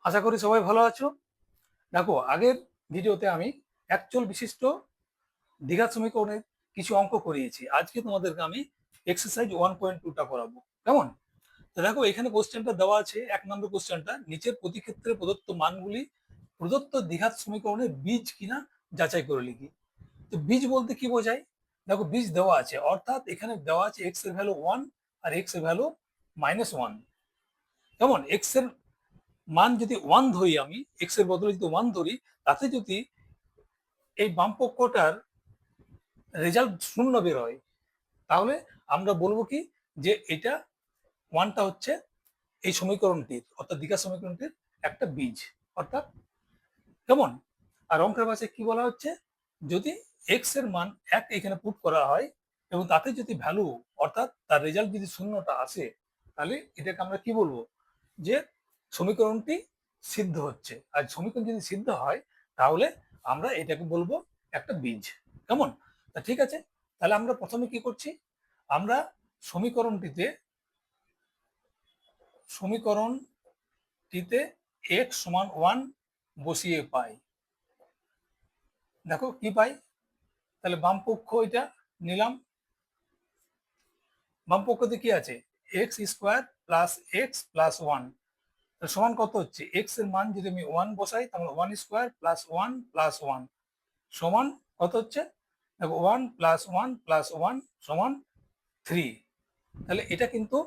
আশা করি সবাই ভালো আছো। দেখো, আগের ভিডিওতে আমি একচল বিশিষ্ট দ্বিঘাত সমীকরণের কিছু অঙ্ক করিয়েছি। আজকে তোমাদেরকে আমি এক্সারসাইজ 1.2টা করাবো। কেমন? তো দেখো, এখানে কোশ্চেনটা দেওয়া আছে। 1 নম্বর কোশ্চেনটা, নিচের প্রতিক্ষেত্রে প্রদত্ত মানগুলি প্রদত্ত দ্বিঘাত সমীকরণের বীজ কিনা যাচাই করে লিখি। তো বীজ বলতে কি বোঝায়? দেখো, বীজ দেওয়া আছে, অর্থাৎ এখানে দেওয়া আছে এক্স এর ভ্যালু 1 আর এক্স এর ভ্যালু -1। কেমন? এক্স এর মান যদি 1 ধরি, আমি এক্স এর বদলে যদি 1 ধরি, তাতে যদি এই বাম পক্ষটার রেজাল্ট 0 বের হয়, তাহলে আমরা বলবো কি, যে এটা 1টা হচ্ছে এই সমীকরণটির, অর্থাৎ দ্বিঘাত সমীকরণটির একটা বীজ। অর্থাৎ কেমন? আর অঙ্কের ভাষায় কি বলা হচ্ছে, যদি এক্স এর মান 1 এখানে পুট করা হয় এবং তাতে যদি ভ্যালু, অর্থাৎ তার রেজাল্ট যদি 0টা আসে, তাহলে এটাকে আমরা কি বলবো, যে সমীকরণটি সিদ্ধ হচ্ছে। আর সমীকরণ যদি সিদ্ধ হয়, তাহলে আমরা এটাকে বলবো একটা বীজ। কেমন? তা ঠিক আছে, তাহলে আমরা প্রথমে কি করছি, আমরা সমীকরণটিতে সমীকরণটিতে x সমান 1 বসিয়ে পাই। দেখো কি পাই, তাহলে বাম পক্ষ এটা নিলাম। বাম পক্ষতে কি আছে, x square plus x plus 1 সমান কত হচ্ছে, এক্স এর মান যদি আমি 1 বসাই, তাহলে 1² প্লাস 1 প্লাস 1 সমান কত হচ্ছে, দেখো 1 প্লাস 1 প্লাস 1 সমান 3। তাহলে এটা কিন্তু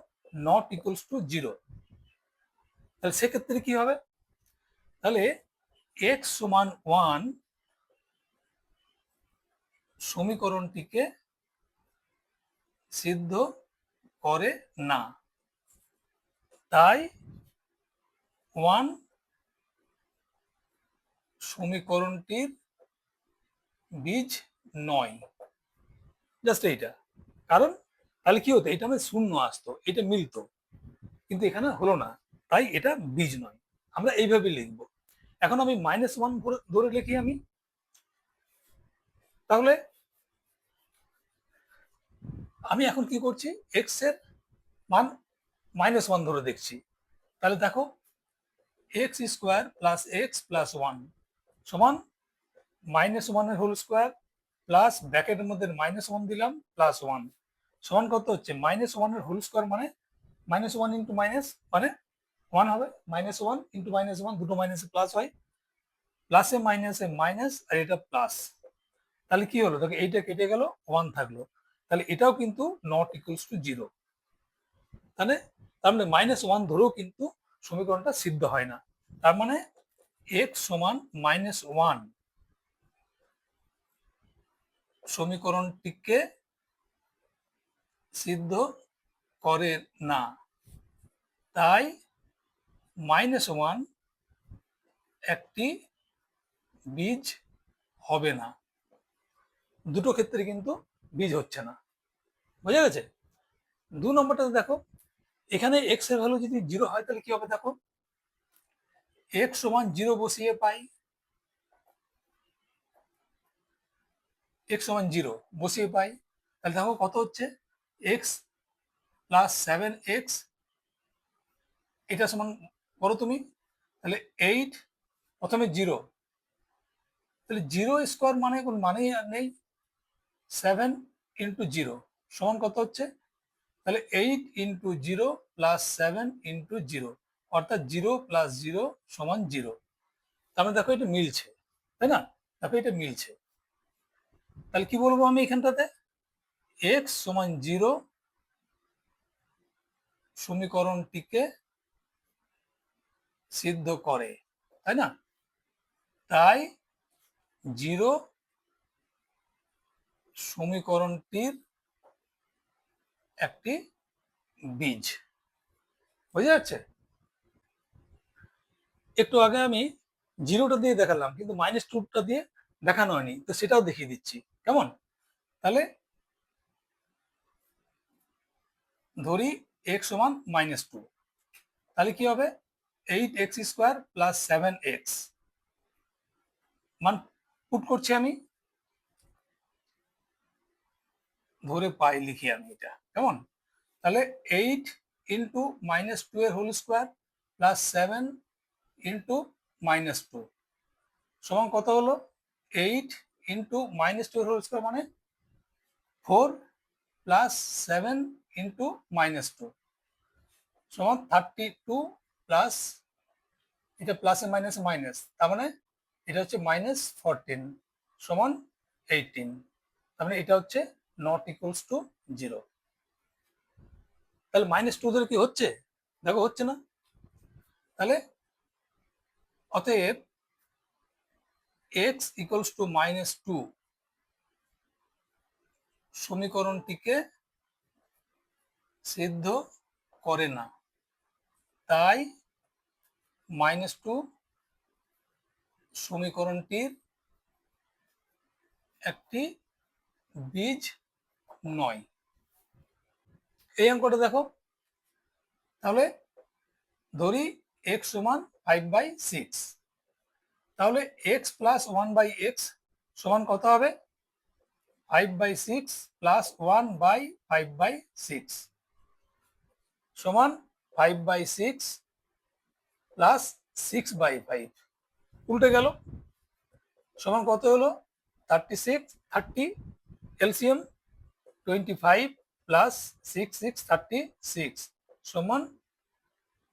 নট ইকুয়ালস টু 0। তাহলে সেক্ষেত্রে কি হবে, তাহলে এক্স সমান 1 সমীকরণটিকে সিদ্ধ করে না, তাই 1 সমীকরণটির বীজ নয়। জাস্ট এইটা। কারণ তাহলে কি হতো, এটা আমাদের 0 আসতো, এটা মিলতো, কিন্তু এখানে হলো না, তাই এটা বীজ নয়। আমরা এইভাবে লিখবো। এখন আমি -1 ধরে লিখি আমি। তাহলে আমি এখন কি করছি, এক্স এর মান -1 ধরে দেখছি। তাহলে দেখো, x square plus x plus 1 সমান -1 এর হোল স্কোয়ার প্লাস ব্র্যাকেটের মধ্যে -1 দিলাম প্লাস 1 সমান কত হচ্ছে, -1 এর হোল স্কোয়ার মানে -1 ইন্টু মাইনাস মানে 1 হবে। -1 ইন্টু -1, দুটো মাইনাসে প্লাস হয়, প্লাসে মাইনাসে মাইনাস, আর এটা প্লাস। তাহলে কি হলো, দেখো এইটা কেটে গেল, 1 থাকলো। তাহলে এটাও কিন্তু নট ইকুয়ালস টু 0। তাহলে তার মানে -1 ধরেও কিন্তু সমীকরণটা সিদ্ধ হয় না। তার মানে এক্স সমান -1 সমীকরণটিকে সিদ্ধ করে না, তাই -1 একটি বীজ হবে না। দুটো ক্ষেত্রে কিন্তু বীজ হচ্ছে না। বোঝা গেছে? 2 নম্বরটাতে দেখো, এখানে এক্স এর ভ্যালু যদি 0 হয়, তাহলে কি হবে, দেখো এক্স সমান 0 বসিয়ে পাই, এক্স সমান 0 বসিয়ে পাই। তাহলে দেখো কত হচ্ছে, এক্স প্লাস 7x, এটা সমান করো তুমি, তাহলে 8, প্রথমে 0, তাহলে 0² মানে কোন মানেই নেই, 7 ইন্টু 0 সমান কত হচ্ছে, তাহলে 8 ইন্টু 0 প্লাস 7 ইন্টু 0, অর্থাৎ 0 প্লাস 0 সমান 0। তার মানে দেখো এটা মিলছে, তাই না? দেখো এটা মিলছে। তাহলে কি বলবো আমি এখানটাতে, এক্স সমান 0 সমীকরণটিকে সিদ্ধ করে, তাই না? তাই 0 সমীকরণটির একটি বীজ। বোঝা যাচ্ছে? একটু আগে আমি 0টা দিয়ে দেখালাম, কিন্তু -2টা দিয়ে দেখানো হয়নি, তো সেটাও দেখিয়ে দিচ্ছি। কেমন? তাহলে ধরি x সমান -2, তাহলে কি হবে, 8x² প্লাস 7x মান পুট করছি আমি, ধরে পাই লিখি আমি এটা। কেমন? তাহলে 8 ইন্টু -2 এর হোল স্কোয়ার প্লাস 7 ইন্টু -2 সমান কত হলো? 8 ইন্টু -2 হোল স্কোয়ার মানে 4 প্লাস 7 ইন্টু -2 সমান 32 প্লাস, এটা প্লাসে মাইনাসে মাইনাস, তার মানে এটা হচ্ছে -14 সমান 18। তার মানে এটা হচ্ছে নট ইকুয়ালস টু 0। তাহলে -2 ধরে কি হচ্ছে? দেখো হচ্ছে না। তাহলে অতএব x ইকুয়ালস টু -2 সমীকরণটিকে সিদ্ধ করে না, তাই -2 সমীকরণটির একটি বীজ নয়। এই অঙ্কটা দেখো, তাহলে ধরি x সমান 5/6, তাহলে x প্লাস 1/x সমান কত হবে? 5/6 প্লাস 1/5/6 সমান 5/6 প্লাস 6/5, উল্টে গেল, সমান কত হলো? 36, 30 এলসিএম 25 প্লাস 6, 6, 36 সমান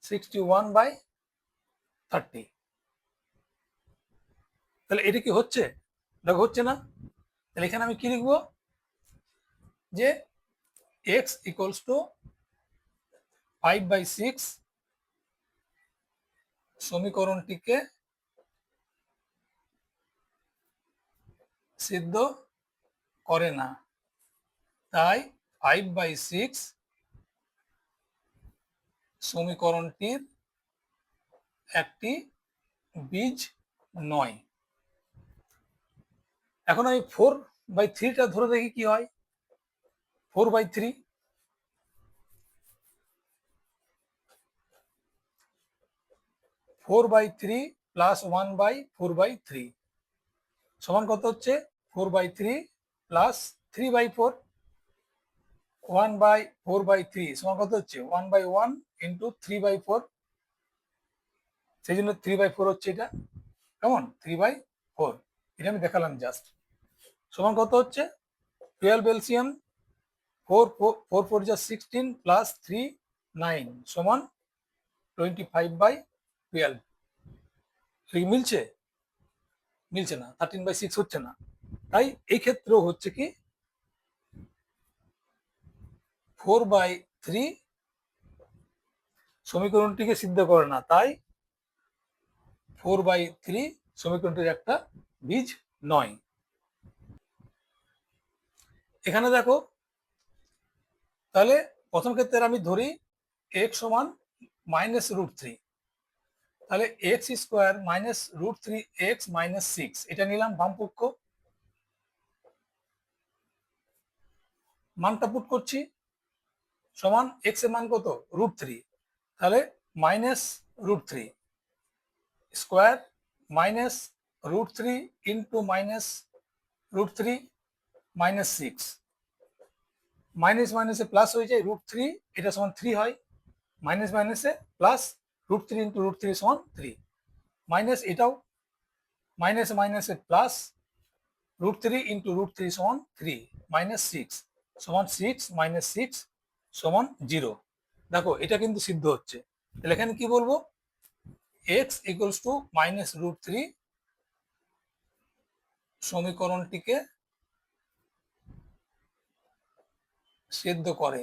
61/30। তাহলে এটা কি হচ্ছে? দেখো হচ্ছে না। তাহলে এখানে আমি কি লিখবো? যে x ইকুয়ালস টু 5/6 সমীকরণটিকে সিদ্ধ করে না, তাই 5/6 সমীকরণটির একটি বীজ নয়। এখন আমি 4/3টা ধরে দেখি কি হয়। 4/3 4/3 প্লাস 1/4/3 সমান কত হচ্ছে? 4/3 প্লাস 3/4, 1/4/3 সমান কত হচ্ছে? 1/1 ইন্টু 3/4, সেই জন্য 3/4 হচ্ছে এটা। কেমন? 3/4, এটা আমি দেখালাম জাস্ট। সমান কত হচ্ছে? 12 এলসিএম 4 4 4 যা 16 প্লাস 3 9 সমান 25/12। মিলছে? মিলছে না, 13/6 হচ্ছে না। তাই এই ক্ষেত্রেও হচ্ছে কি 4/3 সমীকরণটিকে সিদ্ধ করে না, তাই 4/3 সমীকরণটির একটা বীজ নয়। এখানে দেখো, তাহলে প্রথম ক্ষেত্রে আমি ধরি x সমান -√3, তাহলে x স্কোয়ার -√3x - 6 এটা নিলাম বামপক্ষ, মানটা পুট করছি, সমান x এর মান কত? √3, তাহলে -√3 স্কোয়ার -√3 ইন্টু -√3 -6, মাইনাস মাইনাসে প্লাস হয়ে যায়, √3 এটা সমান 3 হয়, মাইনাস মাইনাসে প্লাস, √3 ইন্টু √3 সমান 3, মাইনাস এটাও মাইনাস মাইনাসে প্লাস, √3 ইন্টু √3 সমান 3, -6 সমান 6 -6 সমান 0। দেখো এটা কিন্তু সিদ্ধ হচ্ছে। তাহলে এখানে কি বলবো? x ইকুয়ালস টু -√3 সমীকরণটিকে সিদ্ধ করে,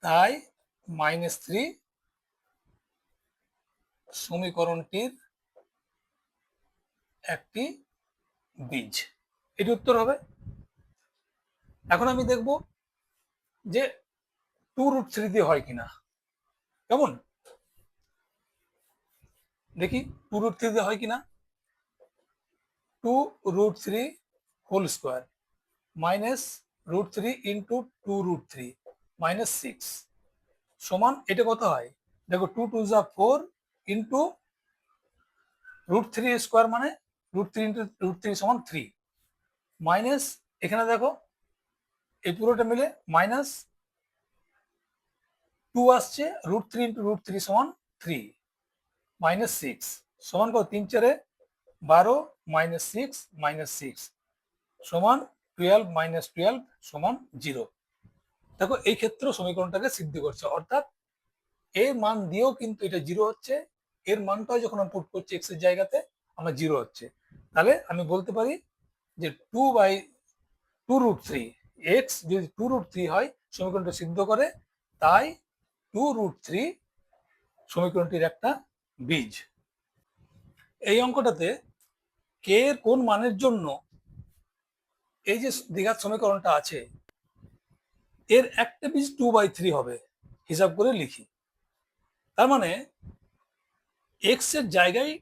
তাই -3 সমীকরণটির একটি বীজ। এটি উত্তর হবে। এখন আমি দেখব যে 2√3 দিয়ে হয় কিনা। কেমন? দেখি 2√3 দিয়ে হয় কিনা। 2√3 হোল স্কোয়ার -√3 ইন্টু 2√3 -6 সমান এটা কত হয়? দেখো 2 2 যা 4 ইন্টু √3 স্কোয়ার মানে √3 ইন্টু √3 সমান 3, মাইনাস এখানে দেখো এই পুরোটা মিলে -2 আসছে, √3 ইন্টু √3 সমান 3, মাইনাস সিক্স সমান কত, 3 4 12 মাইনাস সিক্স সমান 12 সমান 0। দেখো এই ক্ষেত্রে সমীকরণটাকে সিদ্ধ করছে, অর্থাৎ এর মান দিয়েও কিন্তু এটা 0 হচ্ছে, এর মানটাও যখন আমি পুট করছি এক্স এর জায়গাতে আমার 0 হচ্ছে। তাহলে আমি বলতে পারি যে 2/2√3, এক্স যদি 2√3 হয় সমীকরণটা সিদ্ধ করে, তাই 2√3 সমীকরণটির একটা বীজ। এই অঙ্কটাতে কে এর কোন মানের জন্য এই যে দ্বিঘাত সমীকরণটা আছে এর একটা বীজ 2/3 হবে, হিসাব করে লিখি। তার মানে এক্স এর জায়গায়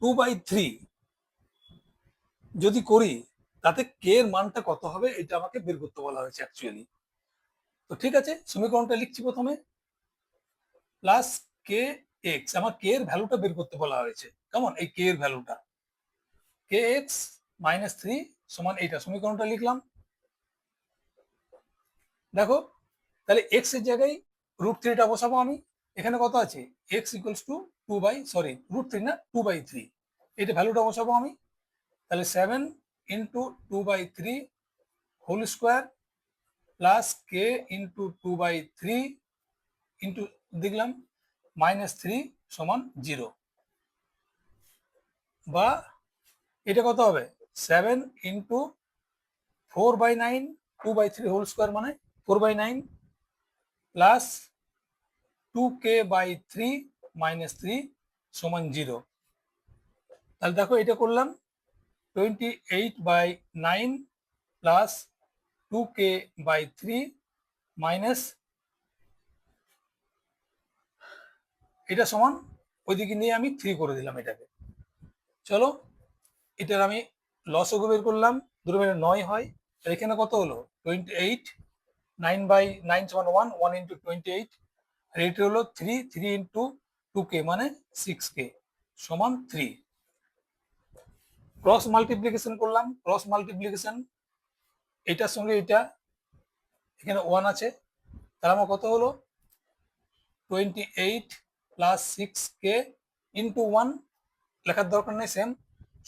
2/3 যদি করি তাতে কে এর মানটা কত হবে এটা আমাকে বের করতে বলা হয়েছে অ্যাকচুয়ালি। তো ঠিক আছে, সমীকরণটা লিখছি প্রথমে, প্লাস কে এক্স, আমার কে এর ভ্যালুটা বের করতে বলা হয়েছে। কেমন, এই কে এর ভ্যালুটা কে এক্স -3 সমান এইটা, সমীকরণটা লিখলাম। দেখো তাহলে এক্স এর জায়গায় √3টা বসাবো আমি, এখানে কত আছে এক্স ইকুয়ালস টু √3 না 2/3, এটা ভ্যালুটা বসাবো আমি। তাহলে 7 ইন্টু 2/3 হোল স্কোয়ার প্লাস কে ইন্টু 2/3 ইন্টু দেখলাম -3 সমান 0, বা এটা কত হবে 7 ইন্টু 4/9 2/3 হোল স্কোয়ার মানে 4/9 প্লাস 2k/3 -3 সমান 0। তাহলে দেখো এটা করলাম 28/9 প্লাস 2k/3 মাইনাস এটা সমান ওইদিকে নিয়ে আমি 3 করে দিলাম এটাকে। চলো এটার আমি লসগু বের করলাম, 2 মিলে 9 হয়, আর এখানে কত হলো 28, 9/9 সমান 1, 1 ইন্টু 28, আর এটা হলো 3 ইন্টু 2k মানে 6k সমান 3। ক্রস মাল্টিপ্লিকেশন করলাম, ক্রস মাল্টিপ্লিকেশন এটার সঙ্গে এটা এখানে 1 আছে, তাহলে আমার কত হলো 28 প্লাস 6k ইন্টু 1 লেখার দরকার নেই, সেম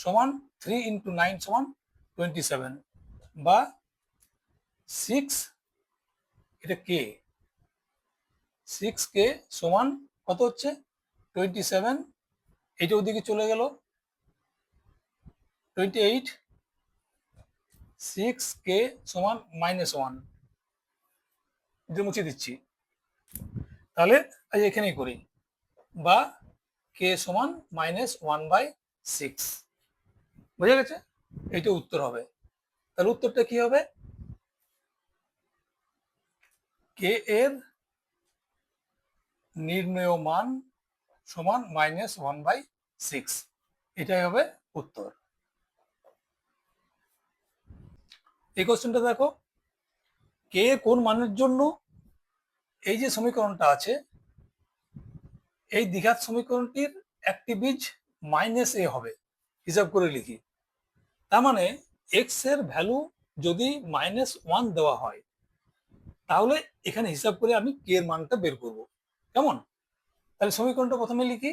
সমান 3 ইন্টু 9 সমান 27, বা 6 এটা কে 6k সমান কত হচ্ছে 27, এটা ওদিকে চলে গেল 28, 6k সমান -1, এটা মুছে দিচ্ছি। তাহলে এখানেই করি, বা কে সমান -1/6, বুঝা গেছে, এটা উত্তর হবে। তাহলে উত্তরটা কি হবে, কে এর নির্ণেয় মান সমান -1/6, এটাই হবে উত্তর। এই কোশ্চেনটা দেখো, কে কোন মানের জন্য এই যে সমীকরণটা আছে এই দ্বিঘাত সমীকরণটির একটি বীজ -a হবে, হিসাব করে লিখি। তার মানে এক্স এর ভ্যালু যদি -1 দেওয়া হয় তাহলে এখানে হিসাব করে আমি কে এর মানটা বের করব। কেমন, তাহলে সমীকরণটা প্রথমে লিখি,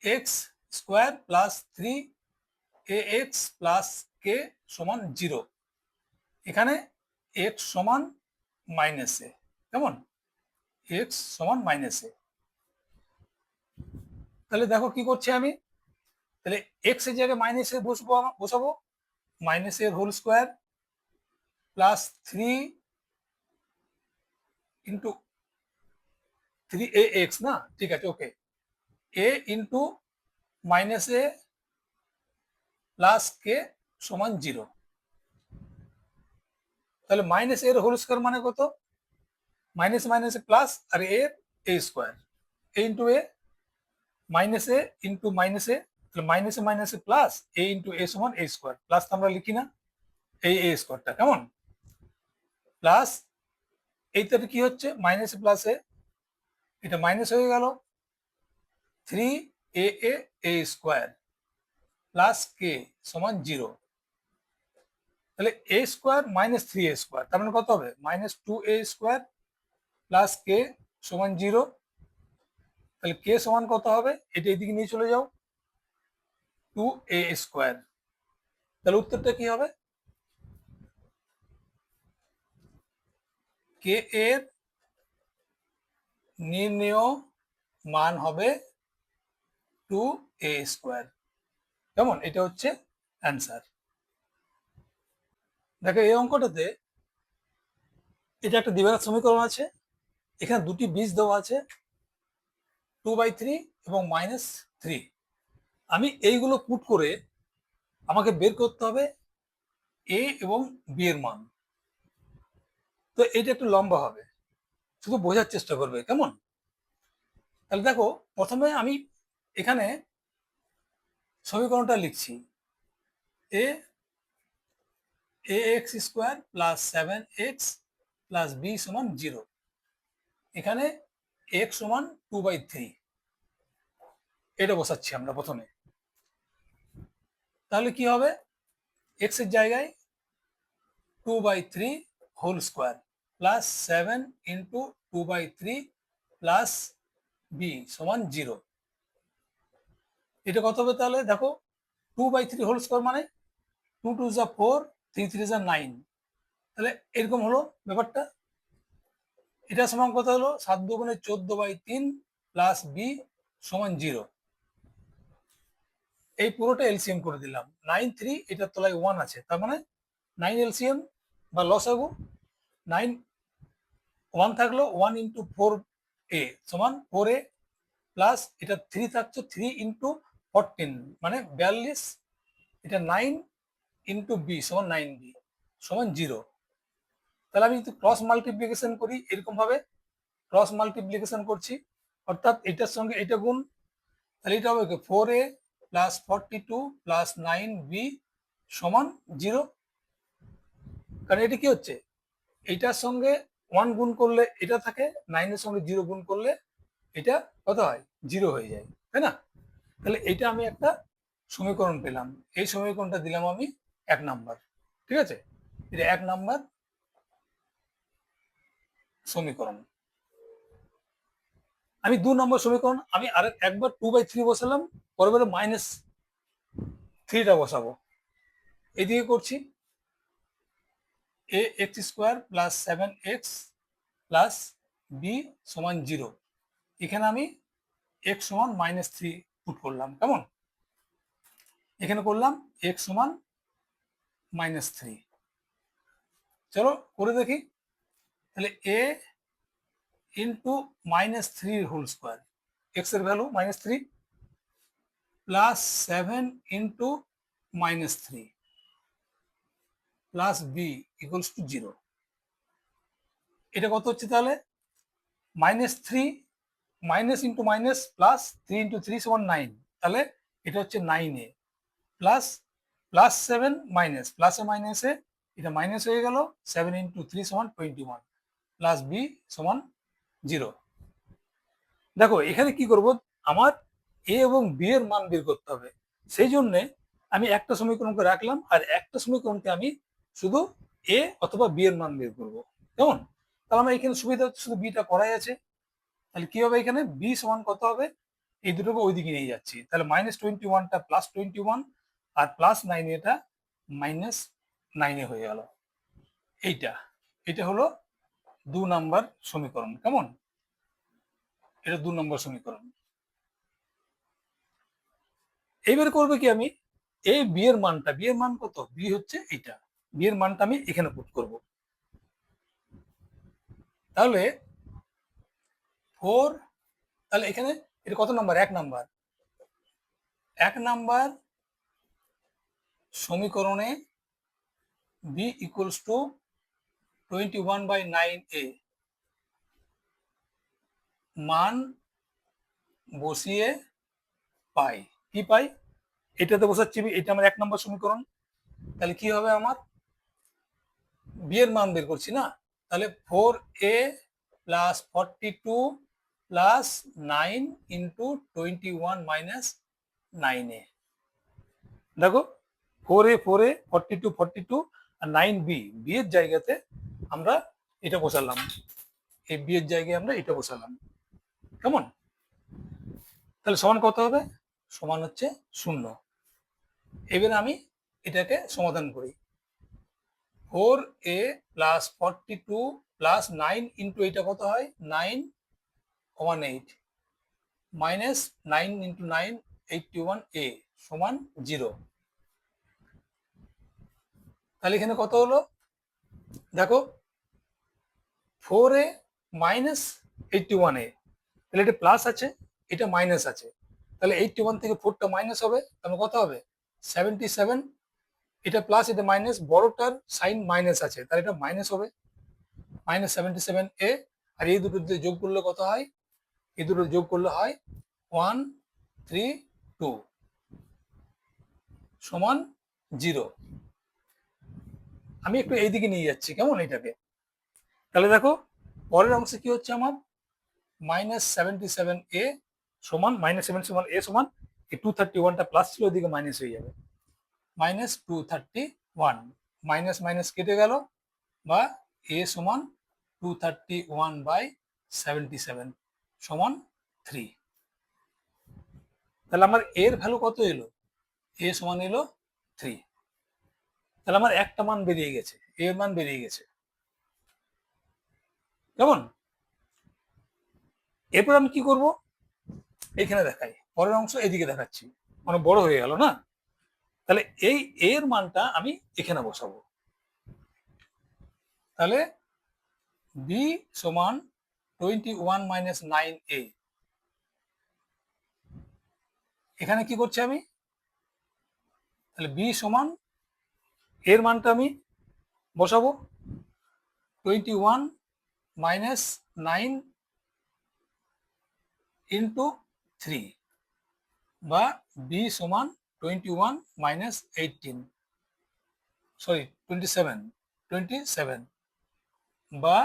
x square plus 3ax plus কে সমান 0, এখানে x সমান -a, কেমন x সমান -a। তাহলে দেখো কি করছি আমি, তাহলে এক্স এর জায়গায় -a বসাবো, -a whole square plus 3 into 3ax, না ঠিক আছে okay, a into -a plus কে সমান 0। তাহলে -a এর হোল স্কোয়ার মানে কত, মাইনাস প্লাস, আর a square, a into a -a into -a, তাহলে -a plus a into a সমান a স্কোয়ার, প্লাস তো আমরা লিখি না এই a স্কোয়ারটা, কেমন, প্লাস এইটাতে কি হচ্ছে -a প্লাস a, এটা মাইনাস হয়ে গেল 3a স্কোয়ার প্লাস কে সমান 0। তাহলে a স্কোয়ার -3a স্কোয়ার, তার মানে কত হবে -2a স্কোয়ার প্লাস কে সমান 0। তাহলে কে সমান কত হবে, এটা এইদিকে নিয়ে চলে যাও, 2a²। তাহলে উত্তরটা কি হবে, কে এর নির্ণেয় মান হবে 2a²। কেমন, এটা হচ্ছে অ্যান্সার। দেখো এই অঙ্কটাতে এটা একটা দ্বিঘাত সমীকরণ আছে, এখানে দুটি বীজ দেওয়া আছে 2/3 এবং -3। আমি এইগুলো পুট করে আমাকে বের করতে হবে এ এবং বি এর মান। তো এটা একটু লম্বা হবে, শুধু বোঝার চেষ্টা করবে, কেমন। তাহলে দেখো প্রথমে আমি এখানে সমীকরণটা লিখছি, এ ax² + 7x + b = 0। এখানে x = 2/3, এটা বসাচ্ছি আমরা প্রথমে। তাহলে কি হবে, x এর জায়গায় 2/3 whole square plus 7 into 2/3 plus b = 0। এটা কত হবে, তাহলে দেখো 2/3 হোল স্কোয়ার মানে 2 2 যা 4, 3 3 যা 9। তাহলে এরকম হলো ব্যাপারটা। এটা সমান কত হলো, 7 2 গুণে 14/3 প্লাস b = 0। এই পুরোটা এলসিএম করে দিলাম, 9 3 এটার তলায় 1 আছে, তার মানে 9 এলসিএম বা লসাগু, 9 1 থাকলো 1 ইন্টু 4a = 4a প্লাস এটা 3 থাকছে 3 ইন্টু 14 মানে 42, এটা 9 ইন্টু b = 9b = 0। তাহলে আমি যদি ক্রস মাল্টিপ্লিকেশন করি, এরকম ভাবে ক্রস মাল্টিপ্লিকেশন করছি, অর্থাৎ এটার সঙ্গে এটা গুণ, তাহলে এটা হবে 4a প্লাস 42 প্লাস 9b = 0। কারণ এটা কি হচ্ছে, এইটার সঙ্গে 1 গুণ করলে এটা থাকে, 9 এর সঙ্গে 0 গুণ করলে এটা কত হয়, 0 হয়ে যায়, তাই না। তাহলে এটা আমি একটা সমীকরণ পেলাম, এই সমীকরণটা দিলাম আমি 1 নাম্বার। ঠিক আছে, এটা 1 নাম্বার সমীকরণ। আমি 2 নম্বর সমীকরণ, আমি একবার 2/3 বসালাম, পরবারে -3টা বসাবো। এদিকে করছি ax² + 7x + b = 0। এখানে আমি x = -3 পুট করলাম, কেমন। এখানে করলাম x = -3। চলো করে দেখি, তাহলে a into -3 whole square, x এর value -3 plus 7 into -3 plus b = 0। এটা কত হচ্ছে, তাহলে -3 minus into minus plus 3 into 3 = 9। তাহলে এটা হচ্ছে 9a প্লাস প্লাস 7 মাইনাস প্লাসে মাইনাসে এটা মাইনাস হয়ে গেল, 7 ইন্টু 3 = 21 প্লাস b = 0। দেখো এখানে কি করব, আমার a এবং b এর মান বের করতে হবে, সেই জন্য আমি একটা সমীকরণকে রাখলাম আর একটা সমীকরণকে আমি শুধু a অথবা b এর মান বের করব, কেমন। তাহলে আমার এখানে সুবিধা হচ্ছে শুধু b টা করাই আছে। তাহলে কি হবে, এখানে b সমান কত হবে, এই দুটোকে ওইদিকে নিয়ে যাচ্ছি, তাহলে -21টা +21 আর +9 এটা -9 হয়ে গেল। এইটা এটা হলো 2 নাম্বার সমীকরণ, কেমন। এটা 2 নম্বর সমীকরণ। এইবার করবে কি, আমি এই বি এর মানটা, বি এর মান কত, বি হচ্ছে এইটা, বি এর মানটা আমি এখানে পুট করব। তাহলে 4, তাহলে এখানে এটা কত নাম্বার, 1 নাম্বার, 1 নাম্বার সমীকরণে b = 21/9a মান বসিয়ে পাই, কি পাই, এটাতে বসাচ্ছি, এটা আমার 1 নম্বর সমীকরণ। তাহলে কি হবে, আমার বি এর মান বের করছি না, তাহলে 4a plus 42 plus 9 into 21 minus 9a। দেখো 4a 42 42 আর 9b, বি এর জায়গাতে আমরা এটা বসালাম, এই বি এর জায়গায় আমরা এটা বসালাম, কেমন। তাহলে সমান কত হবে? সমান হচ্ছে 0। এবারে আমি এটাকে সমাধান করি। 4a প্লাস 42 প্লাস 9 ইন্টু এটা কত হয়? 918 মাইনাস 9 ইন্টু 9 81a সমান 0। তাহলে এখানে কত হলো? দেখো 4a মাইনাস 81a, তাহলে এটা প্লাস আছে, এটা মাইনাস আছে, তাহলে 81 থেকে 4টা মাইনাস হবে, তাহলে কত হবে? 77। এটা প্লাস এটা মাইনাস, বড়টার সাইন মাইনাস আছে, তাহলে এটা মাইনাস হবে, মাইনাস 77a। আর এই দুটো যোগ করলে কত হয়? এই দুটো যোগ করলে হয় 132 সমান 0। আমি একটু এইদিকে নিয়ে যাচ্ছি, কেমন এটাকে। তাহলে দেখো পরের অংশে কি হচ্ছে আমার? -77a সমান -77a সমান এই 231টা প্লাস ছিল, ওইদিকে মাইনাস হয়ে যাবে, -231, মাইনাস মাইনাস কেটে গেল, বা a সমান 231/77 সমান 3। তাহলে আমার এর ভ্যালু কত এলো? a সমান এলো 3। তাহলে আমার একটা মান বেরিয়ে গেছে, এর মান বেরিয়ে গেছে, কেমন। এরপর আমি কি করব? এখানে দেখাই, পরের অংশ এদিকে দেখাচ্ছি, মানে বড় হয়ে গেল না। তাহলে এই এর মানটা আমি এখানে বসাবো। তাহলে b সমান 21 মাইনাস 9a। এখানে কি করছি আমি? তাহলে b সমান এর মানটা আমি বসাবো 21 মাইনাস 9 ইন্টু 3, বা b সমান 21 মাইনাস 18, সরি 27, বা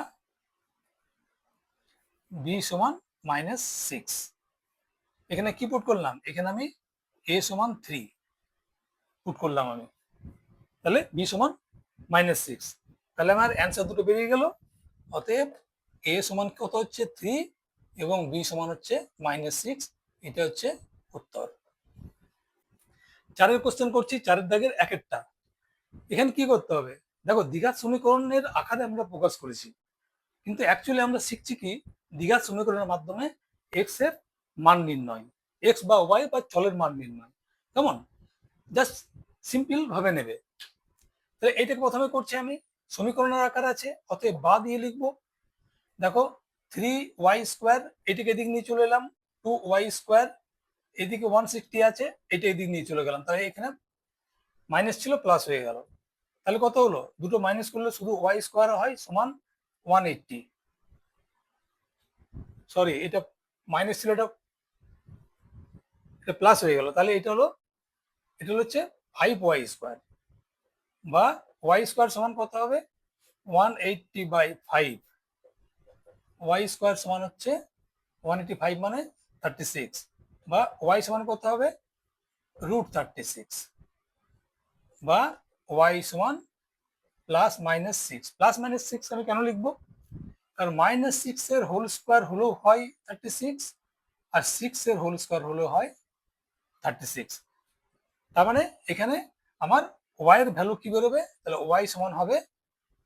b সমান -6। এখানে কি পুট করলাম? এখানে আমি a সমান 3 পুট করলাম আমি, তাহলে b সমান -6। তাহলে আমার অ্যান্সার দুটো বেরিয়ে গেল। অতএব a সমান কত হচ্ছে? 3, এবং b সমান হচ্ছে -6। এটা হচ্ছে উত্তর। 4 কোশ্চেন করছি, 4 দাগের এক একটা। এখানে কি করতে হবে? দেখো দ্বিঘাত সমীকরণের আকারে আমরা প্রকাশ করেছি, কিন্তু অ্যাকচুয়ালি আমরা শিখছি কি? দ্বিঘাত সমীকরণের মাধ্যমে এক্স এর মান নির্ণয়, এক্স বা ওয়াই বা চলের মান নির্ণয়, কেমন। জাস্ট সিম্পল ভাবে নেবে। তাহলে এইটাকে প্রথমে করছি আমি, সমীকরণের আকার আছে, অতএব বা দিয়ে লিখবো। দেখো 3y², এটাকে এদিক নিয়ে চলে এলাম, 2y², এদিকে 160 আছে, এটা এদিক নিয়ে চলে গেলাম, তাহলে এখানে মাইনাস ছিল প্লাস হয়ে গেল। তাহলে কত হলো? দুটো মাইনাস করলে শুধু y² হয়, সমান 180। সরি, এটা মাইনাস ছিল, এটা প্লাস হয়ে গেল, তাহলে এটা হলো হচ্ছে 5y², বা y² সমান কত হবে? 180/5। y² সমান হচ্ছে 185 মানে 36, বা y সমান কত হবে? √36, বা y সমান +-6। +-6 আমি কেন লিখবো? কারণ -6 এর হোল স্কোয়ার হলেও হয় 36, আর 6 এর হোল স্কোয়ার হলেও হয় 36। তার মানে এখানে আমার y এর ভ্যালু কি বেরোবে? তাহলে y সমান হবে,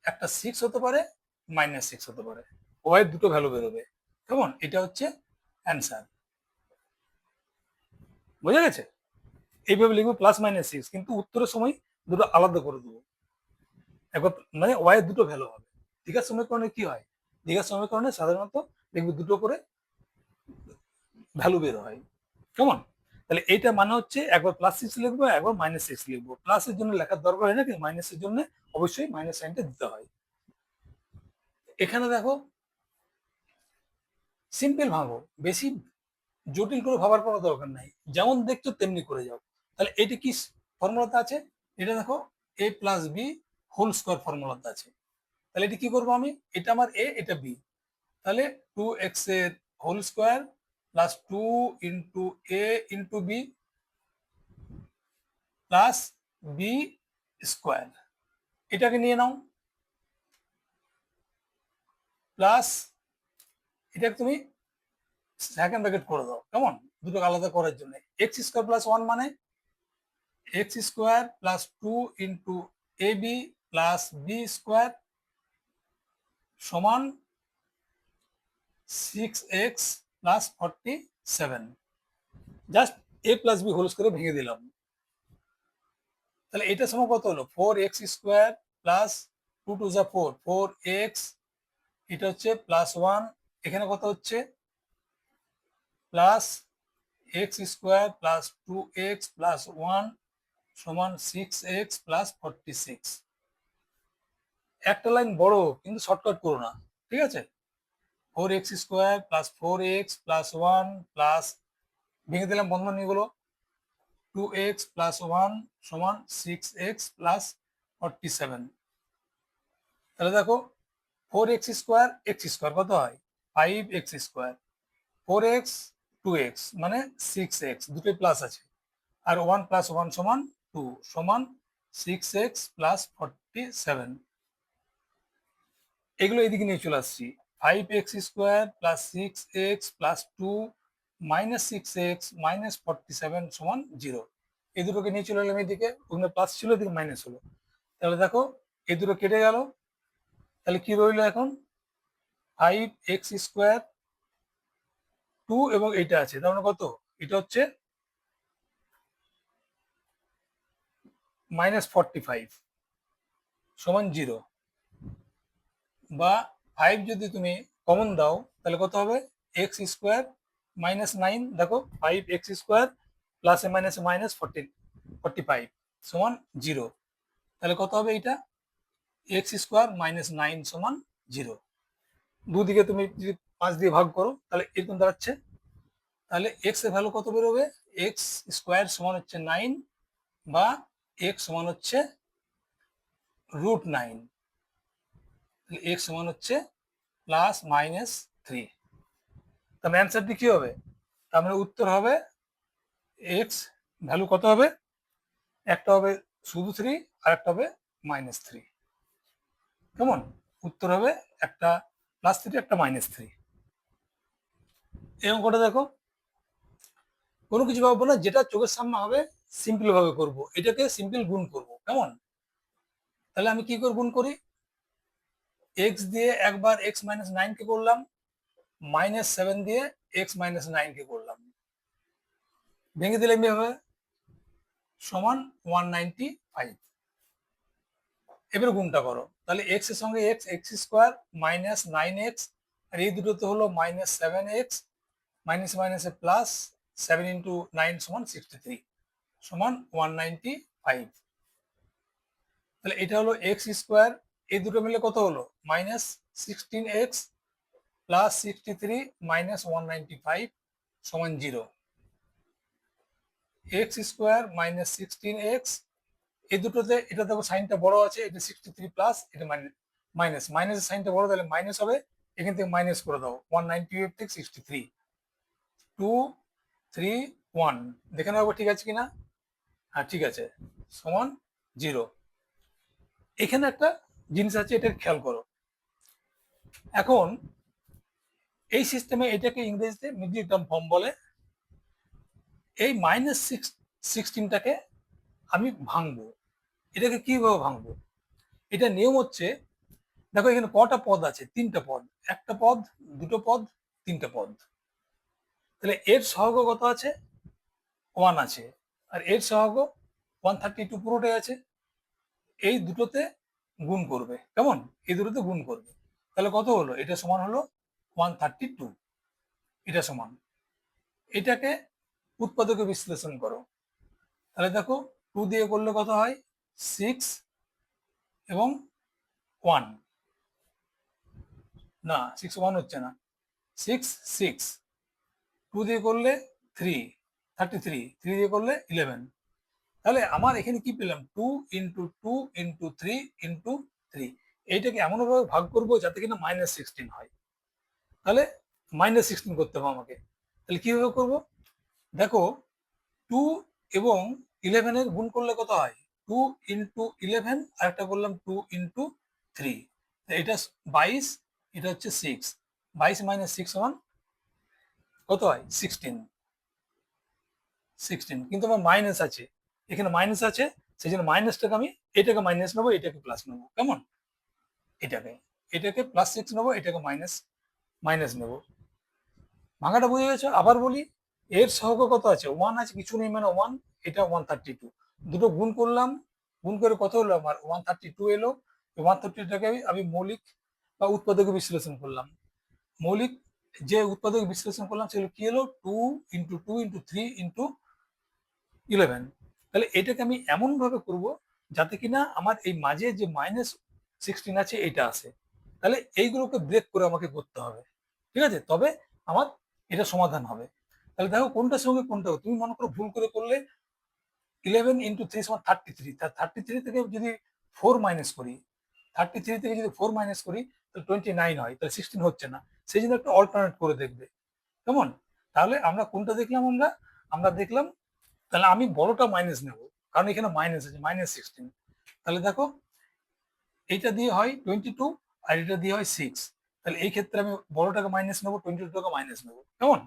একটা 6 হতে পারে, -6 হতে পারে, y এর দুটো ভ্যালু বেরোবে, কেমন। এটা হচ্ছে অ্যান্সার। বোঝা গেছে? এইভাবে লিখবো +-6, কিন্তু উত্তরের সময় দুটো আলাদা করে দেবো, একবার মানে y এর দুটো ভ্যালু হবে। দ্বিঘাত সমীকরণে কি হয়? দ্বিঘাত সমীকরণে সাধারণত দেখবি দুটো করে ভ্যালু বের হয়, কেমন। তাহলে এইটা মানে হচ্ছে একবার +6 লিখবো, একবার -6 লিখবো। প্লাসের জন্য লেখার দরকার হয় না, কিন্তু মাইনাসের জন্য অবশ্যই মাইনাস সাইনটা দিতে হয়। এখানে দেখো সিম্পল ভাবো, বেশি জটিল করে ভাবার কোনো দরকার নাই, যেমন দেখছো তেমনি করে যাও। তাহলে এটা কি ফর্মুলাতে আছে? এটা দেখো a+b হোল স্কোয়ার ফর্মুলাতে আছে। তাহলে এটা কি করবো আমি? এটা আমার a, এটা b, তাহলে 2x এর whole square plus 2 into a into b plus b square, এটাকে নিয়ে নাও, প্লাস এটাকে তুমি সেকেন্ড ব্র্যাকেট করে দাও, কেমন, দুটোকে আলাদা করার জন্য। এক্স স্কোয়ার প্লাস ওয়ান মানে x square plus two into A B plus B square সমান 6x plus 47। Just A plus B whole স্কোয়ারে ভেঙে দিলাম। তাহলে এটা সমান কত হলো, 4x স্কোয়ার প্লাস 2 টু যা 4, 4x, এটা হচ্ছে প্লাস 1, এখানে কত হচ্ছে plus x square plus 2x plus 1 সমান 6x প্লাস 46। একটা লাইন বড় কিন্তু শর্টকাট করো না, ঠিক আছে। 4x square plus 4x plus 1 plus ভেঙে দিলাম বন্ধনীগুলো, 2x প্লাস 1 সমান 6x প্লাস 47। তাহলে দেখো 4x স্কোয়ার এক্স স্কোয়ার কত হয় 5x স্কোয়ার, 4x 2x মানে 6x, দুটোই প্লাস আছে, আর 1 প্লাস 1 সমান 2 সমান 6x প্লাস 47। এগুলো এদিকে নিয়ে চলে আসছি, 5x square plus 6x plus 2 minus 6x minus 47 সমান 0। এই দুটোকে নিয়ে চলে এলাম এদিকে, ওখানে প্লাস ছিল এদিকে মাইনাস হলো। তাহলে দেখো এই দুটো কেটে গেল, তাহলে কি রইলো এখন 5x স্কোয়ার 2 এবং এটা আছে, তার মানে কত, এটা হচ্ছে মাইনাস 45 সমান 0। বা 5 যদি তুমি কমন দাও তাহলে কত হবে এক্স স্কোয়ার মাইনাস 9, দেখো 5x স্কোয়ার প্লাস এ মাইনাস মাইনাস 45 সমান 0। তাহলে কত হবে এটা এক্স স্কোয়ার মাইনাস 9 সমান 0। দুদিকে তুমি যদি 5 দিয়ে ভাগ করো তাহলে এরকম দাঁড়াচ্ছে। তাহলে এক্স এর ভ্যালু কত বেরোবে, এক্স স্কোয়ার সমান হচ্ছে 9 বা এক্স সমান হচ্ছে √9, এক্স সমান হচ্ছে প্লাস মাইনাস 3। তাহলে অ্যান্সারটি কি হবে, তার মানে উত্তর হবে এক্স ভ্যালু কত হবে, একটা হবে শুধু 3 আর একটা হবে -3। কেমন, উত্তর হবে একটা +3 একটা -3। এই অঙ্কটা দেখো কোনো কিছু ভাববো না, যেটা চোখের সামনে হবে সিম্পল ভাবে করব, এটাকে সিম্পল গুণ করব, কেমন। তাহলে আমি কি করে গুণ করি, এক্স দিয়ে একবার x-9 কে করলাম, -7 দিয়ে x-9 কে করলাম, ভেঙে দিলে এভাবে সমান 195। এবার গুণটা করো, তাহলে এক্স এর সঙ্গে x, x square minus 9x, আর এই দুটোতে হলো -7x, মাইনাস মাইনাসে প্লাস 7 ইন্টু 9 সমান 63 সমান 195। তাহলে এটা হলো এক্স স্কোয়ার, এই দুটো মিলে কত হলো -16x প্লাস 63 মাইনাস 195 সমান 0। এক্স স্কোয়ার মাইনাস 16x, এই দুটোতে এটা দেখো সাইনটা বড় আছে, এটা 63 প্লাস এটা মাইনাস, মাইনাসের সাইনটা বড় তাহলে মাইনাস হবে, এখান থেকে মাইনাস করে দাও 198 থেকে 63, 2 3 1 দেখে নেবো ঠিক আছে কিনা, হ্যাঁ ঠিক আছে, সমান 0। এখানে একটা জিনিস আছে, এটা খেয়াল করো। এখন এই সিস্টেমে এটাকে ইংরেজিতে মিডল টার্ম ফর্ম বলে। এই -16টাকে আমি ভাঙবো, এটাকে কিভাবে ভাঙবো, এটা নিয়ম হচ্ছে, দেখো এখানে কটা পদ আছে, 3টা পদ, একটা পদ, দুটো পদ, 3টে পদ। তাহলে এর সহগ কত আছে 1 আছে, আর এর সহগ 132 পুরোটাই আছে, এই দুটোতে গুণ করবে, কেমন, এই দুটোতে গুণ করবে। তাহলে কত হলো, এটা সমান হলো 132, এটা সমান, এটাকে উৎপাদকে বিশ্লেষণ করো। তাহলে দেখো 2 দিয়ে করলে কত হয় 6 এবং 1, না 6 1 হচ্ছে না, 6 6, 2 দিয়ে করলে 3 33, 3 দিয়ে করলে 11। তাহলে আমার এখানে কি পেলাম 2 ইন্টু 2 ইন্টু 3 ইন্টু 3। এইটাকে এমনভাবে ভাগ করবো যাতে কিনা -16 হয়। তাহলে -16 করতে হবে আমাকে, তাহলে কিভাবে করব, দেখো 2 এবং 11 এর গুণ করলে কত হয় 2 ইন্টু 11, আর একটা করলাম 2 ইন্টু 3, এটা 22, এটা হচ্ছে 6, 22 - 6 সমান কত হয় 16, কিন্তু আমার মাইনাস আছে, এখানে মাইনাস আছে, সেই জন্য মাইনাসটাকে আমি এটাকে মাইনাস নেবো, এটাকে প্লাস নেবো। কেমন? এটাকে এটাকে +6 নেবো, এটাকে মাইনাস মাইনাস নেবো। ভাঙাটা বুঝে গেছো? আবার বলি, এর সহগ কত আছে? 1 আছে, কিছু নেই মানে 1, এটা 132। দুটো গুণ করলাম, গুণ করে কত হলো আমার? 132 এলো। 132টাকে আমি মৌলিক বা উৎপাদকে বিশ্লেষণ করলাম। মৌলিক যে উৎপাদক বিশ্লেষণ করলাম সেগুলো কি হলো? 2 ইন্টু 2 ইন্টু 3 ইন্টু 11। তাহলে এটাকে আমি এমন ভাবে করব যাতে কিনা আমার এই মাঝে যে -16 আছে এটা আসে। তাহলে এইগুলোকে ব্রেক করে আমাকে করতে হবে, ঠিক আছে? তবে আমার এটা সমাধান হবে। তাহলে দেখো কোনটার সঙ্গে কোনটা, তুমি মনে করো ভুল করে করলে 11 ইন্টু 3 সমান 33, তা 33 থেকে যদি 4 মাইনাস করি, 33 থেকে যদি 4 মাইনাস করি তাহলে 29 হয়, তাহলে 16 হচ্ছে না। সেই জন্য একটা অল্টারনেট করে দেখবে। কেমন? তাহলে আমরা কোনটা দেখলাম? আমরা আমরা দেখলাম, তাহলে আমি বড়টা মাইনাস নেব, কারণ এখানে মাইনাস আছে, -16। তাহলে দেখো এইটা দিয়ে হয় 22 আর এটা দিয়ে হয় 6। তাহলে এই ক্ষেত্রে আমি বড়টাকে মাইনাস নেবো, 22টাকে মাইনাস নেবো। কেমন?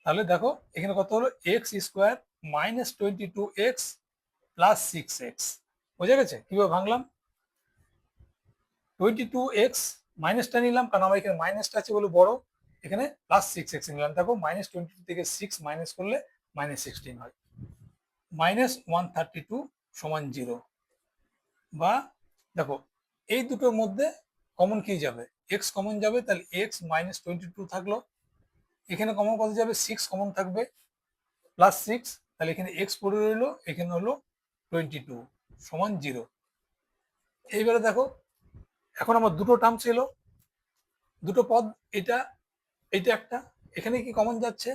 তাহলে দেখো এখানে কত হলো? X square -22x plus 6x। বোঝা গেছে কিভাবে ভাঙলাম? 22x মাইনাসটা নিলাম কারণ আমার এখানে মাইনাসটা আছে বলে বড়, এখানে +6x নিলাম। দেখো -22 থেকে 6 মাইনাস করলে -16 হয়। -132 সমান 0। বা দেখো এই দুটোর মধ্যে কমন কি যাবে? এক্স কমন যাবে, তাহলে এক্স -22 থাকলো। এখানে কমন কত যাবে? 6 কমন থাকবে, +6। তাহলে এখানে এক্স পড়ে রইলো, এখানে হলো 22 সমান 0। এইবারে দেখো এখন আমার দুটো টার্ম ছিল, দুটো পদ, এটা এটা একটা, এখানে কি কমন যাচ্ছে?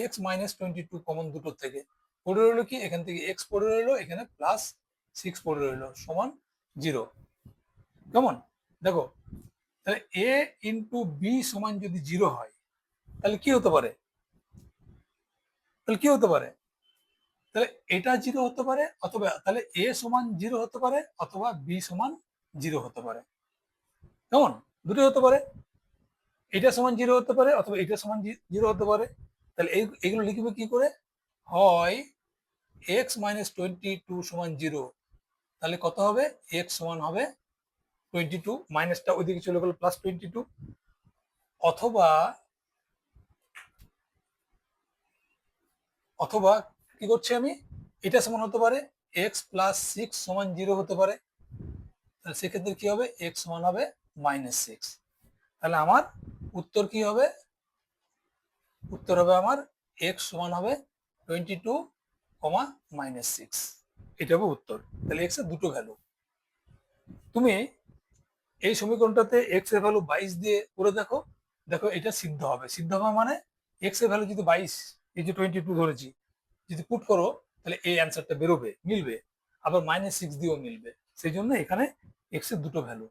এক্স -22 কমন দুটোর থেকে পড়ে রইলো, কি এখান থেকে এক্স পড়ে রইলো, এখানে +6 পড়ে রইলো সমান 0। কেমন? দেখো তাহলে এ ইন্টু বি সমান যদি 0 হয় তাহলে কি হতে পারে? তাহলে কি হতে পারে? তাহলে এটা 0 হতে পারে, অথবা তাহলে এ সমান 0 হতে পারে, অথবা বি সমান 0 হতে পারে। কেমন? দুটোই হতে পারে, এটা সমান 0 হতে পারে, অথবা এটা সমান 0 হতে পারে। তাহলে এইগুলো লিখবে কি করে? হয় এক্স -22 সমান 0, তাহলে কত হবে? এক্স সমান হবে 22, মাইনাসটা ওইদিকে চলে গেল +22। অথবা অথবা কি করছি আমি? এটা সমান হতে পারে এক্স +6 সমান 0 হতে পারে, তাহলে সেক্ষেত্রে কি হবে? এক্স সমান হবে -6। তাহলে আমার উত্তর কি হবে? উত্তর হবে আমার এক্স সমান হবে 22, -6। এটা হবে উত্তর। তাহলে এক্স এর দুটো ভ্যালু। তুমি এই সমীকরণটাতে এক্স এর ভ্যালু 22 দিয়ে করে দেখো, দেখো এটা সিদ্ধ হবে। সিদ্ধ হবে মানে এক্স এর ভ্যালু যদি 22, এই যে 22 ধরেছি, যদি পুট করো তাহলে এই অ্যান্সারটা বেরোবে, মিলবে। আবার -6 দিয়েও মিলবে। সেই জন্য এখানে এক্স এর দুটো ভ্যালু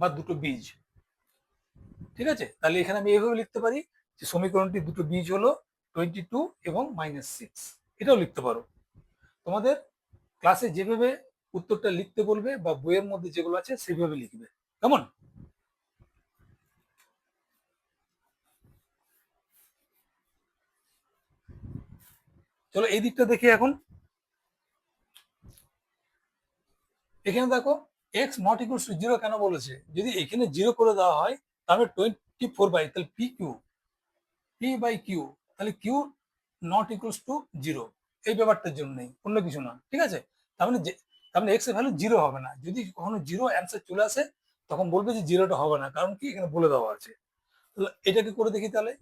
বা দুটো বীজ। ঠিক আছে? তাহলে এখানে আমি এইভাবে লিখতে পারি যে সমীকরণটি দুটো বীজ হলো 22 এবং -6। এটাও লিখতে পারো। তোমাদের ক্লাসে যেভাবে উত্তরটা লিখতে বলবে বা বইয়ের মধ্যে যেগুলো আছে সেভাবে লিখবে। কেমন? চলো এই দিকটা দেখি এখন। এখানে দেখো এক্স নট ইকুয়ালস টু 0 কেন বলেছে? যদি এখানে 0 করে দেওয়া হয় তাহলে 24/, তাহলে পি বাই কিউ, তাহলে কিউ নট ইকুয়ালস টু 0, এই ব্যাপারটার জন্য নেই, অন্য কিছু না। ঠিক আছে? তার মানে তার মানে এক্স এর ভ্যালু 0 হবে না। যদি কখনো 0 অ্যান্সার চলে আসে তখন বলবে যে 0টা হবে না, কারণ কি এখানে বলে দেওয়া আছে। তাহলে এটাকে করে দেখি তাহলে।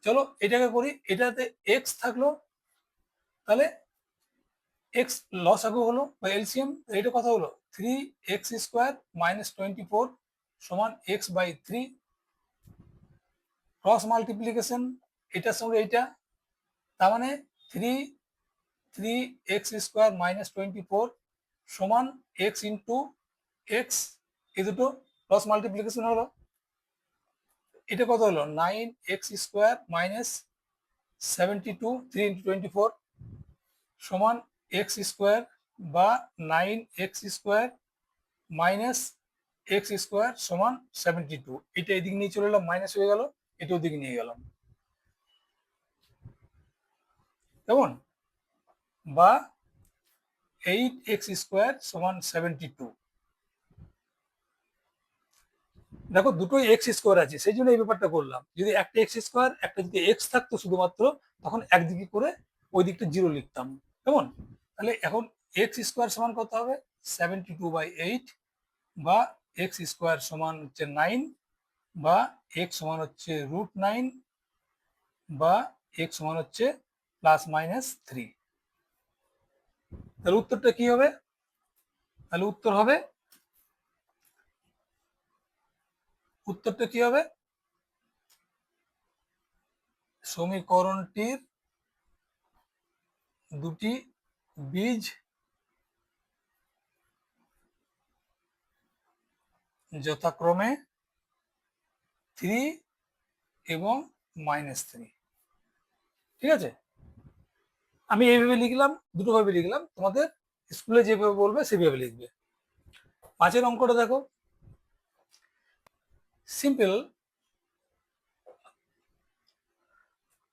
চলো এটাকে করি। এটাতে এক্স থাকলো, তাহলে এক্স লসাগু হলো বা এলসিএম, এটা কথা হলো 3x² -24 সমান x/3। ক্রস মাল্টিপ্লিকেশন এটার সঙ্গে এইটা, তার মানে 3x² -24 সমান x ইন্টু এক্স, এই দুটো ক্রস মাল্টিপ্লিকেশন হলো। এটা কত হলো? 9x² -72, 3 ইন্টু 24 সমান x² বা 9x² এক্স স্কোয়ার সমান 72, এটা এদিকে নিয়ে চলে এলাম, মাইনাস হয়ে গেল, এটা ওদিকে নিয়ে গেলাম, কেমন? বা 8x² সমান 72। দেখো দুটোই এক্স স্কোয়ার আছে, সেই জন্য এই ব্যাপারটা করলাম। যদি একটা এক্স স্কোয়ার, একটা যদি এক্স থাকতো শুধুমাত্র, তখন একদিকে করে ওই দিকটা জিরো লিখতাম, কেমন? তাহলে এখন এক্স স্কোয়ার সমান কত হবে? 72/8, বা এক্স স্কোয়ার সমান হচ্ছে 9, বা এক্স সমান হচ্ছে √9, বা এক্স সমান হচ্ছে +-3। তাহলে উত্তরটা কি হবে? তাহলে উত্তরটা কি হবে? সমীকরণটির দুটি বীজ যথাক্রমে 3 এবং -3। ঠিক আছে, আমি এইভাবে লিখলাম, দুটো ভাবে লিখলাম, তোমাদের স্কুলে যেভাবে বলবে সেভাবে লিখবে। 5-এর অঙ্কটা দেখো, সিম্পল।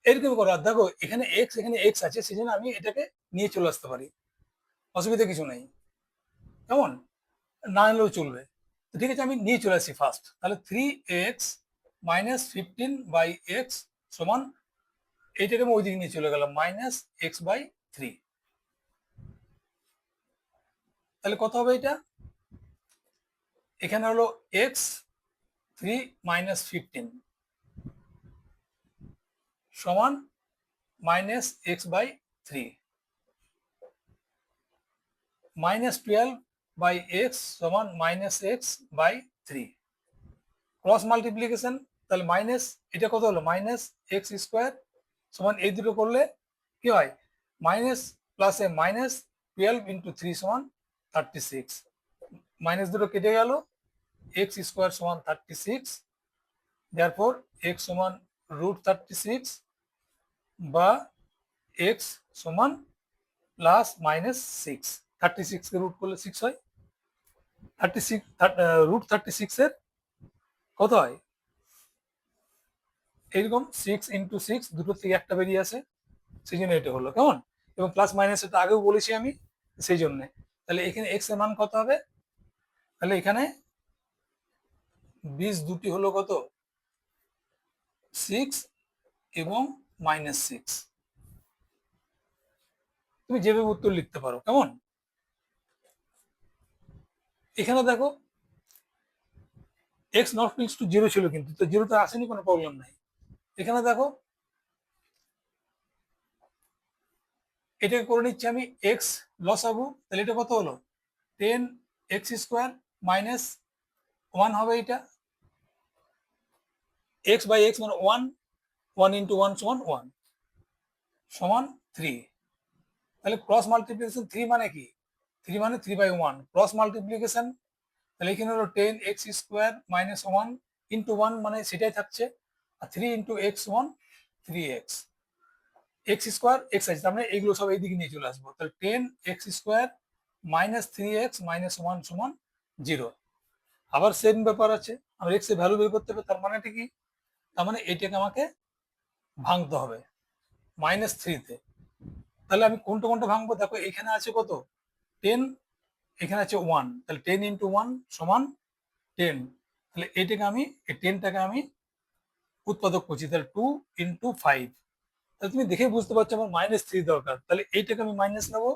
এরকম করো, আর দেখো এখানে এক্স আছে, সেজন্য আমি এটাকে নিয়ে চলে আসতে পারি, অসুবিধা কিছু নেই, কেমন? না নিলেও চলবে। তো ঠিক আছে, আমি নিয়ে চলে আসি ফার্স্ট। তাহলে 3x - 15/x সমান, এইটাকে আমি ওই দিকে নিয়ে চলে গেলাম, -x/3। তাহলে কত হবে এটা? এখানে হলো x 3 - 15 সমান -x/3, -12/x সমান -x/3, ক্রস মাল্টিপ্লিকেশন। তাহলে মাইনাস, এটা কত হলো? -x² সমান, এই দুটো করলে কি হয়? মাইনাস প্লাসে মাইনাস, 12 × 3 সমান 36, মাইনাস দুটো কেটে গেল, x² সমান 36, দেয়ারফর x সমান √36, বা x সমান +-6। 36 কে রুট করলে 6 হয়, 36 √36 এর কত হয়? এইরকম 6 × 6, দুটো থেকে একটা বেরিয়ে আসে, সেই জন্য এটা হলো, কেমন? এবং প্লাস মাইনাস এটা আগেও বলেছি আমি, সেই জন্য। তাহলে এখানে এক্স এর মান কত হবে? তাহলে এখানে বীজ দুটি হলো কত? 6 এবং -6। তুমি যেভাবে উত্তর লিখতে পারো, কেমন? এখানে দেখো এক্স নট ইকুয়ালস টু 0 ছিল, কিন্তু তো 0 তো আসেনি, কোনো প্রবলেম নাই। এখানে দেখো এটাকে করে নিচ্ছি আমি এক্স লসাগু, তাহলে এটা কত হলো? 10x² -1 হবে এটা, x/x মানে 1, 1 × 1 সমান 1, সমান 3। তাহলে ক্রস মাল্টিপ্লিকেশন 3 মানে কি? 3 মানে 3/1, ক্রস মাল্টিপ্লিকেশন। তাহলে এখানে হলো 10x² -1 × 1 মানে সেটাই থাকছে, আর 3 × x সমান 3x, x² x আছে, তার মানে এইগুলো সব এইদিকে নিয়ে চলে আসবো। তাহলে 10x² -3x -1 সমান 0। আবার সেম ব্যাপার আছে, আমার x এর ভ্যালু বের করতে হবে, তার মানেটা কি? তার মানে এটাকে আমাকে ভাঙতে হবে -3 তে। তাহলে আমি কোনটা কোনটা ভাঙবো? দেখো এখানে আছে কত? 10, এখানে আছে 1, তাহলে 10 × 1 সমান 10। তাহলে এটাকে আমি, এই 10টাকে আমি উৎপাদক করছি, তাহলে 2 × 5। তাহলে তুমি দেখে বুঝতে পারছো আমার -3 দরকার, তাহলে এইটাকে আমি মাইনাস নেবো,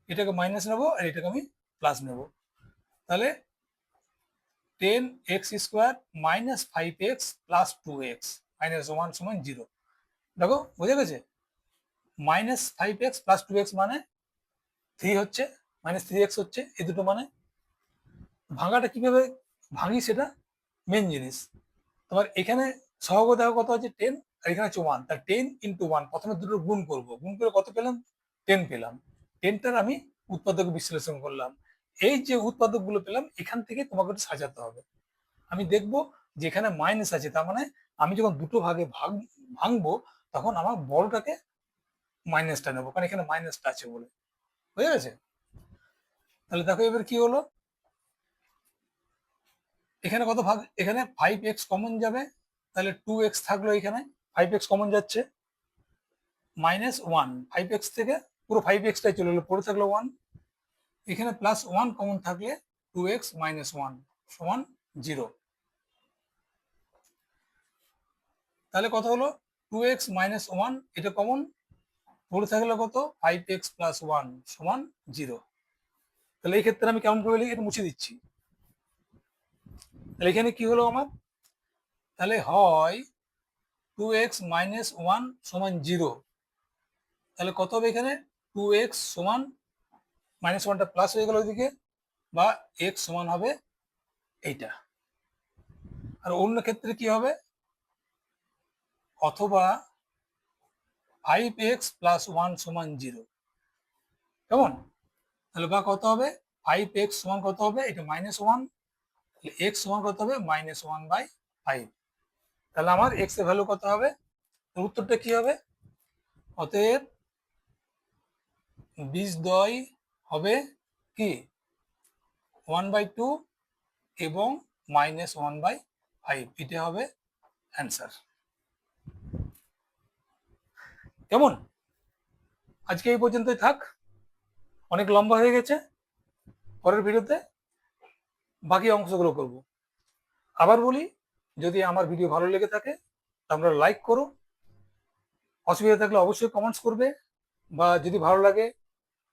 এটাকে মাইনাস নেবো, আর এটাকে আমি প্লাস নেবো। তাহলে 10x² -5x + 2x -1 সমান 0। দেখো বোঝা গেছে? -5x + 2x মানে 3 হচ্ছে, -3x হচ্ছে, এই দুটো মানে। ভাঙাটা কিভাবে ভাঙি সেটা মেন জিনিস। তোমার এখানে সহগ দেখো কত আছে? 10, আর এখানে হচ্ছে 1, তার 10 × 1, প্রথমে দুটো গুণ করব, গুণ করে কত পেলাম? 10 পেলাম। 10টার আমি উৎপাদক বিশ্লেষণ করলাম। এই যে উৎপাদক গুলো পেলাম, এখান থেকে তোমাকে একটু সাজাতে হবে। আমি দেখবো যে এখানে মাইনাস আছে, তার মানে আমি যখন দুটো ভাগে ভাঙবো, তখন আমার বড়টাকে মাইনাসটা নেবো, কারণ এখানে মাইনাসটা আছে বলে। বুঝে গেছে? তাহলে দেখো এবার কি হলো, এখানে কত ভাগ, এখানে 5x কমন যাবে, তাহলে 2x থাকলো, এখানে 5x কমন যাচ্ছে, -1, 5x থেকে পুরো 5x টাই চলে এলো, পড়ে থাকলো 1, এখানে +1 কমন থাকলে 2x - 1 সমান 0। তাহলে কত হলো 2x - 1, এটা কমন, পড়ে থাকলে কত 5x + 1 সমান 0। তাহলে এই ক্ষেত্রে আমি কেমন করে লিখি, এটা মুছে দিচ্ছি। তাহলে এখানে কি হলো আমার, তাহলে হয় 2x - 1 সমান 0, তাহলে কত হবে এখানে 2x সমান -1টা প্লাস হয়ে গেল ওইদিকে, বা x সমান হবে এইটা। আর অন্য ক্ষেত্রে কি হবে, অথবা 5x + 1 সমান 0, কেমন, তাহলে বা কত হবে 5x সমান কত হবে, এটা -1, তাহলে x সমান কত হবে -1/5, তাহলে আমার x এর ভ্যালু কত হবে, উত্তরটা কি হবে, অতএব বীজদ্বয় হবে কি 1/2 এবং -1/5, এটা হবে অ্যান্সার। কেমন, আজকে এই পর্যন্তই থাক, অনেক লম্বা হয়ে গেছে, পরের ভিডিওতে বাকি অংশগুলো করব। আবার বলি, যদি আমার ভিডিও ভালো লেগে থাকে তোমরা লাইক করো, অসুবিধা থাকলে অবশ্যই কমেন্টস করবে, বা যদি ভালো লাগে,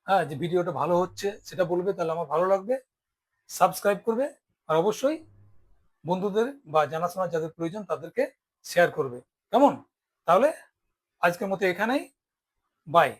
হ্যাঁ, যে ভিডিওটা ভালো হচ্ছে সেটা বলবে, তাহলে আমার ভালো লাগবে। সাবস্ক্রাইব করবে, আর অবশ্যই বন্ধুদের বা জানাশোনা যাদের প্রয়োজন তাদেরকে শেয়ার করবে। কেমন, তাহলে আজকের মতো এখানেই, বাই।